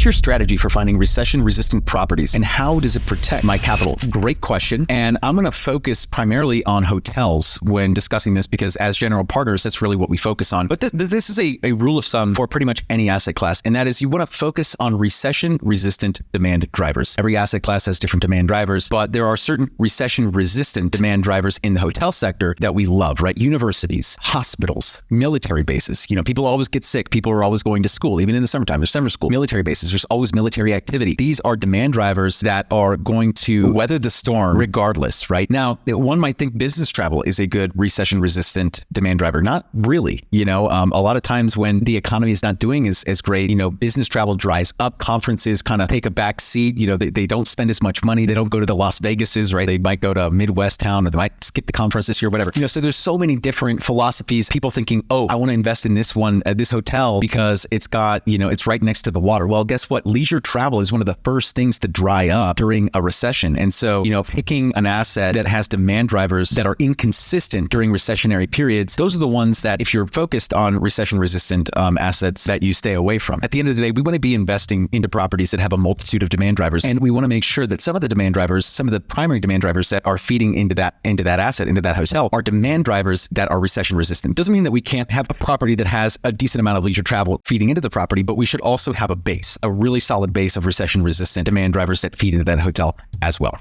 What's your strategy for finding recession-resistant properties, and how does it protect my capital? Great question. And I'm going to focus primarily on hotels when discussing this, because as general partners, that's really what we focus on. But this is a rule of thumb for pretty much any asset class, and that is you want to focus on recession-resistant demand drivers. Every asset class has different demand drivers, but there are certain recession-resistant demand drivers in the hotel sector that we love, right? Universities, hospitals, military bases. People always get sick. People are always going to school, even in the summertime. There's summer school, military bases. There's always military activity. These are demand drivers that are going to weather the storm regardless, right? Now, one might think business travel is a good recession-resistant demand driver. Not really. A lot of times when the economy is not doing as great, business travel dries up. Conferences kind of take a back seat. They don't spend as much money. They don't go to the Las Vegases, right? They might go to a Midwest town, or they might skip the conference this year, whatever. So there's so many different philosophies. People thinking, oh, I want to invest in this one at this hotel because it's got, it's right next to the water. Well, guess what? Leisure travel is one of the first things to dry up during a recession. And so, picking an asset that has demand drivers that are inconsistent during recessionary periods, those are the ones that, if you're focused on recession-resistant assets, that you stay away from. At the end of the day, we want to be investing into properties that have a multitude of demand drivers. And we want to make sure that some of the demand drivers, some of the primary demand drivers that are feeding into that asset, into that hotel, are demand drivers that are recession resistant. Doesn't mean that we can't have a property that has a decent amount of leisure travel feeding into the property, but we should also have a really solid base of recession resistant demand drivers that feed into that hotel as well.